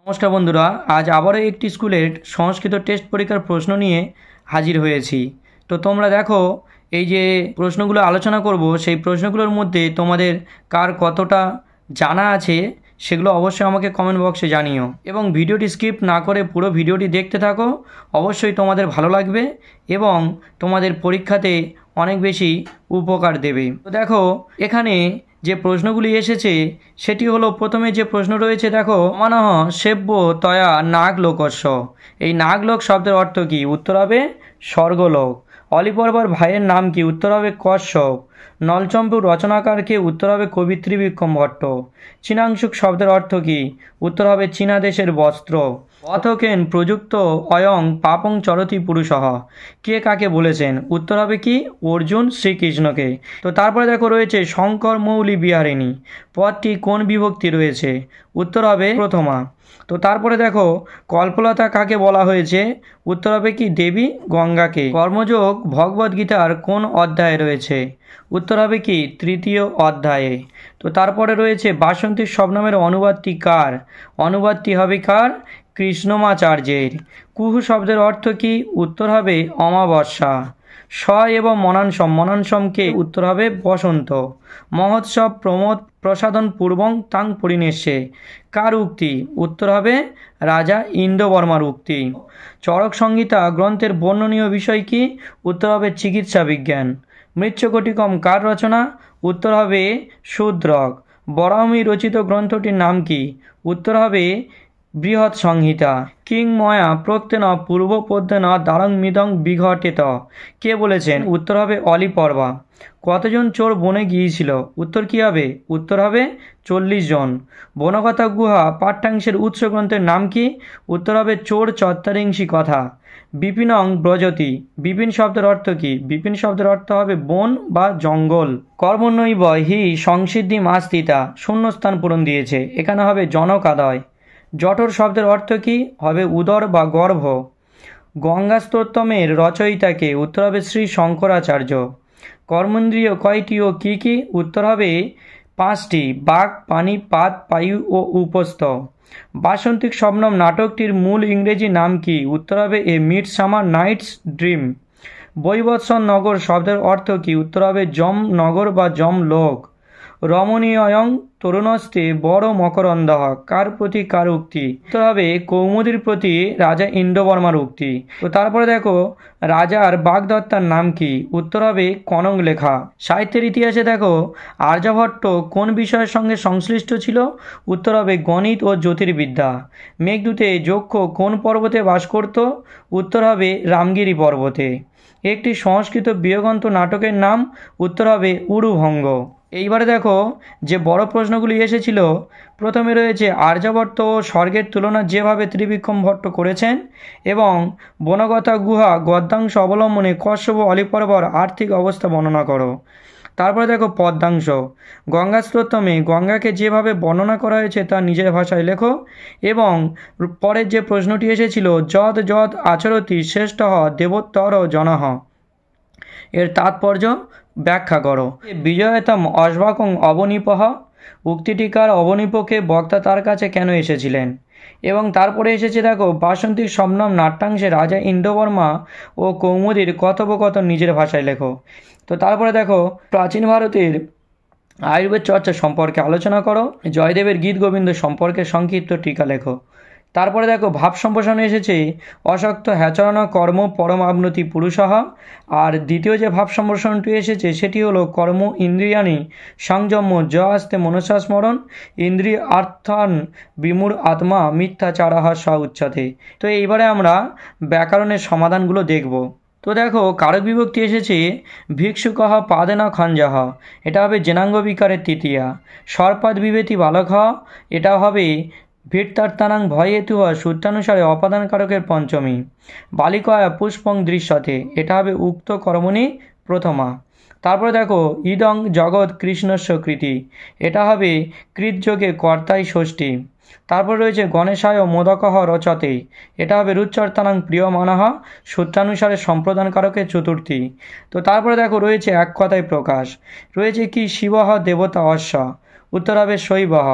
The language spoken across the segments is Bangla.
নমস্কার বন্ধুরা, আজ আবারও একটি স্কুলের সংস্কৃত টেস্ট পরীক্ষার প্রশ্ন নিয়ে হাজির হয়েছি। তো তোমরা দেখো, এই যে প্রশ্নগুলো আলোচনা করব সেই প্রশ্নগুলোর মধ্যে তোমাদের কার কতটা জানা আছে সেগুলো অবশ্যই আমাকে কমেন্ট বক্সে জানিও, এবং ভিডিওটি স্কিপ না করে পুরো ভিডিওটি দেখতে থাকো। অবশ্যই তোমাদের ভালো লাগবে এবং তোমাদের পরীক্ষাতে অনেক বেশি উপকার দেবে। তো দেখো, এখানে যে প্রশ্নগুলি এসেছে সেটি হলো, প্রথমে যে প্রশ্ন রয়েছে দেখো, মানহ সেব্য তয়া নাগলোকস্য। এই নাগলোক শব্দের অর্থ কী? উত্তর হবে স্বর্গলোক। অলিপর্বর ভাইয়ের নাম কি? উত্তর হবে কশ্যপ। নলচম্পু রচনাকারকে? উত্তর হবে কবিত্রী বিক্রম ভট্ট। চীনাংশুক শব্দের অর্থ কী? উত্তর হবে চীনা দেশের বস্ত্র। অথকেন প্রযুক্ত অয়ং পাপং চরতি পুরুষঃ। কে কাকে বলেছেন? উত্তর হবে কি? অর্জুন শ্রীকৃষ্ণকে। তো তারপরে দেখো রয়েছে শঙ্কর মৌলি বিহারিণী, পদটি কোন বিভক্তি রয়েছে? উত্তর হবে প্রথমা। তো তারপরে দেখো, কল্পলতা কাকে বলা হয়েছে? উত্তর হবে কি? দেবী গঙ্গাকে। কর্মযোগ ভগবদ্গীতার কোন অধ্যায়ে রয়েছে? উত্তর হবে কি? তৃতীয় অধ্যায়ে। তো তারপরে রয়েছে বাসন্তী শবনমের অনুবাদটি কার? অনুবাদটি হবে কার? কৃষ্ণমাচার্যের। কুহু শব্দের অর্থ কি? উত্তর হবে অমাবস্যা। স এবং মনানসম, মনানসমকে? উত্তর হবে বসন্ত। মহোৎসব প্রমোদ প্রসাদন পূর্বং তাং পরিণেষ্যে, কার উক্তি? উত্তর হবে রাজা ইন্দ্রবর্মার উক্তি। চরক সংহিতা গ্রন্থের বর্ণনীয় বিষয় কি? উত্তর হবে চিকিৎসা বিজ্ঞান। মৃচ্ছকটিকম কার রচনা? উত্তর হবে শূদ্রক। বরাহমি রচিত গ্রন্থটির নাম কি? উত্তর হবে বৃহৎ সংহিতা। কিং ময়া প্রত্যেন পূর্বপদ্যেন দারং মিদং বিঘটেত। কে বলেছেন? উত্তর হবে অলিপর্বা। কতজন চোর বনে গিয়েছিল? উত্তর কি হবে? উত্তর হবে 40 জন। বনকথা গুহা পাঠ্যাংশের উৎস গ্রন্থের নাম কি? উত্তর হবে চোর চত্বরিংশি কথা। বিপিনং ব্রজতি, বিপিন শব্দের অর্থ কি? বিপিন শব্দের অর্থ হবে বন বা জঙ্গল। কর্মণ্যৈব হি সংসিদ্ধি মাস্তিতা, শূন্যস্থান পূরণ দিয়েছে, এখানে হবে জনকাদয়। জঠর শব্দের অর্থ কি? হবে উদর বা গর্ভ। গঙ্গাস্তোত্তমের রচয়িতাকে? উত্তর হবে শ্রী শঙ্করাচার্য। কর্মেন্দ্রিয় কয়টি ও কি কি? উত্তর হবে 5টি, বাক, পানি, পাত, পায়ু ও উপস্থ। বাসন্তিক শবনম নাটকটির মূল ইংরেজি নাম কি? উত্তর হবে এ মিডসামার নাইটস ড্রিম। বৈবৎসন নগর শব্দের অর্থ কি? উত্তর হবে যম নগর বা যম লোক। রমণীয়ং তরুণস্তে বড় মকরন্দহ, কার প্রতি কার উক্তি? উত্তর হবে কৌমুদীর প্রতি রাজা ইন্দ্রবর্মার উক্তি। তো তারপরে দেখো, রাজার বাগদত্তার নাম কি? উত্তর হবে কনক লেখা। সাহিত্যের ইতিহাসে দেখো, আর্যভট্ট কোন বিষয়ের সঙ্গে সংশ্লিষ্ট ছিল? উত্তর হবে গণিত ও জ্যোতির্বিদ্যা। মেঘদূতে যক্ষ কোন পর্বতে বাস করত? উত্তর হবে রামগিরি পর্বতে। একটি সংস্কৃত বিয়োগান্ত নাটকের নাম? উত্তর হবে উরুভঙ্গ। এইবারে দেখো, যে বড় প্রশ্নগুলি এসেছিল, প্রথমে রয়েছে আর্যভট্ট ও স্বর্গের তুলনা যেভাবে ত্রিবিক্রম ভট্ট করেছেন, এবং বনগথা গুহা গদ্যাংশ অবলম্বনে কশ্যপ ও অলিপর্বর আর্থিক অবস্থা বর্ণনা করো। তারপরে দেখো পদ্যাংশ, গঙ্গা স্তোত্রমে গঙ্গাকে যেভাবে বর্ণনা করা হয়েছে তা নিজের ভাষায় লেখো। এবং পরের যে প্রশ্নটি এসেছিল, যদ যদ আচরতি শ্রেষ্ঠ দেবোত্তর জনঃ, এর তাৎপর্য ব্যাখ্যা করো। বিজয়তম অশ্বাকং অবনীপঃ, উক্তিটিকার অবনীপকে বক্তা তার কাছে কেন এসেছিলেন? এবং তারপরে এসেছে দেখো, বাসন্তীর শবনম নাট্যাংশে রাজা ইন্দ্রবর্মা ও কৌমুদীর কথোপকথন নিজের ভাষায় লেখো। তো তারপরে দেখো, প্রাচীন ভারতের আয়ুর্বেদ চর্চা সম্পর্কে আলোচনা করো। জয়দেবের গীত গোবিন্দ সম্পর্কে সংক্ষিপ্ত টিকা লেখো। তারপরে দেখো, ভাব সম্প্রসারণে এসেছে অশক্ত হ্যাচরণ কর্ম পরমাবনতি পুরুষঃ। আর দ্বিতীয় যে ভাব সম্প্রসারণটি এসেছে সেটি হলো কর্ম ইন্দ্রিয়ানি সংযম য আস্তে মনসা স্মরণ ইন্দ্রিয় আর্থান বিমূঢ় আত্মা মিথ্যাচারাহ স উচ্যতে। তো এইবারে আমরা ব্যাকরণের সমাধানগুলো দেখব। তো দেখো, কারক বিভক্তি এসেছে ভিক্ষুকঃ পাদেন খঞ্জঃ, এটা হবে জেনাঙ্গ বিকারের তৃতীয়া। সর্পাদ বিভেতি বালক, এটা হবে ভিত্তার্থানাং ভয়েতু সূত্রানুসারে অপাদান কারকের পঞ্চমী। বালিকায় পুষ্পং দৃশ্যতে, এটা হবে উক্ত কর্মণি প্রথমা। তারপরে দেখো, ইদং জগৎ কৃষ্ণস্য কৃতি, এটা হবে কৃতযোগে কর্তাই ষষ্ঠী। তারপর রয়েছে গণেশায় মোদকঃ রচতে, এটা হবে রুচ্চর্তানাং প্রিয় মানহ সূত্রানুসারে সম্প্রদান কারকের চতুর্থী। তো তারপরে দেখো রয়েছে এক কথায় প্রকাশ, রয়েছে কি শিবঃ দেবতা অশ্ব, উত্তর হবে শৈবঃ।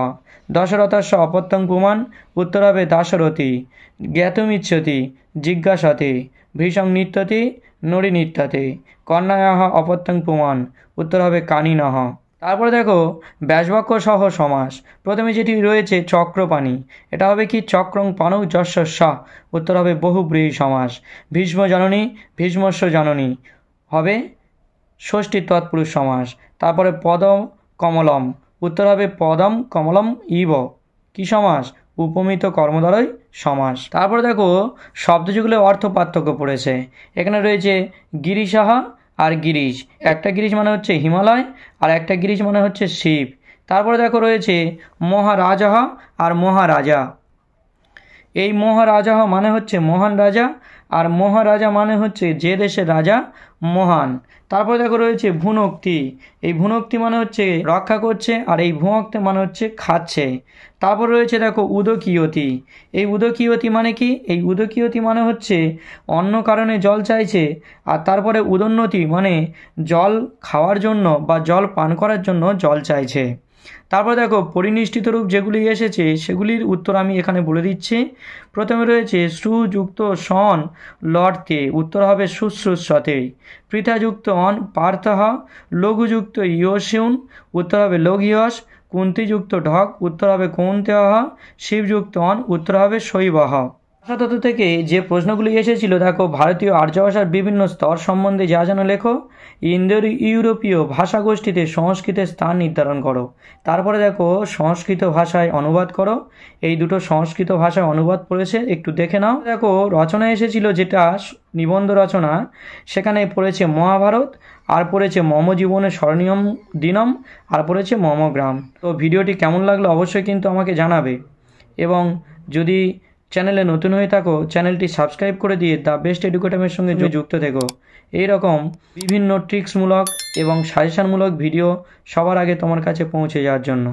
দশরথস্য অপত্যং পুমান, উত্তর হবে দাশরথী। জ্ঞাতুমিচ্ছতি জিজ্ঞাসতে, ভীষং নৃত্যতে নড়ি নৃত্যতে, কন্যায়াহ অপত্যং পুমান, উত্তর হবে কানিনহ। তারপরে দেখো ব্যাসবাক্য সহ সমাস। প্রথমে যেটি রয়েছে চক্রপাণি, এটা হবে কি চক্রং পানৌ যস্য সা, উত্তর হবে বহুব্রীহি সমাস। ভীষ্ম জননী ভীষ্মস্য জননী হবে ষষ্ঠী তৎপুরুষ সমাস। তারপরে পদম কমলম, উত্তর হবে পদম কমলম ইব, কি সমাস? উপমিত কর্মদ্বারই সমাস। তারপরে দেখো শব্দযুগলে অর্থ পার্থক্য পড়েছে। এখানে রয়েছে গিরিশাহা আর গিরিশ, একটা গিরিশ মানে হচ্ছে হিমালয় আর একটা গিরিশ মানে হচ্ছে শিব। তারপরে দেখো রয়েছে মহারাজাহা আর মহারাজা। এই মহারাজা মানে হচ্ছে মহান রাজা, আর মহারাজা মানে হচ্ছে যে দেশের রাজা মহান। তারপরে দেখো রয়েছে ভুনক্তি, এই ভুনক্তি মানে হচ্ছে রক্ষা করছে, আর এই ভুনক্তি মানে হচ্ছে খাচ্ছে। তারপর রয়েছে দেখো উদকিয়তি, এই উদকিয়তি মানে কি? এই উদকিয়তি মানে হচ্ছে অন্য কারণে জল চাইছে, আর তারপরে উদন্নতি মানে জল খাওয়ার জন্য বা জল পান করার জন্য জল চাইছে। তারপর দেখো পরিনিষ্ঠিত রূপ যেগুলি এসেছে সেগুলির উত্তর আমি এখানে বলে দিচ্ছি। প্রথমে রয়েছে সুযুক্ত সন লড়তে, উত্তর হবে শুশ্রূষতে। পৃথাযুক্ত অন পার্থহ, লঘুযুক্ত ইয়সিউন, উত্তর হবে লঘিয়স। কুন্তিযুক্ত ঢক, উত্তর হবে কৌন্তেয়। শিবযুক্ত অন, উত্তর হবে শৈবহ। ভাষাতত্ত্ব থেকে যে প্রশ্নগুলি এসেছিল দেখো, ভারতীয় আর্য ভাষার বিভিন্ন স্তর সম্বন্ধে যা জানো লেখো। ইন্দো ইউরোপীয় ভাষাগোষ্ঠীতে সংস্কৃতের স্থান নির্ধারণ করো। তারপরে দেখো সংস্কৃত ভাষায় অনুবাদ করো। এই দুটো সংস্কৃত ভাষায় অনুবাদ পড়েছে, একটু দেখে নাও। দেখো রচনা এসেছিল যেটা নিবন্ধ রচনা, সেখানে পড়েছে মহাভারত, আর পড়েছে মম জীবনে স্মরণীয়ম দিনম, আর পড়েছে মম গ্রাম। তো ভিডিওটি কেমন লাগলো অবশ্যই কিন্তু আমাকে জানাবে, এবং যদি চ্যানেলে নতুন হয়ে থাকো চ্যানেলটি সাবস্ক্রাইব করে দিয়ে দ্য বেস্ট এডুকেটামের সঙ্গে যুক্ত থেকো। এইরকম বিভিন্ন ট্রিক্সমূলক এবং সাজেশনমূলক ভিডিও সবার আগে তোমার কাছে পৌঁছে যাওয়ার জন্য।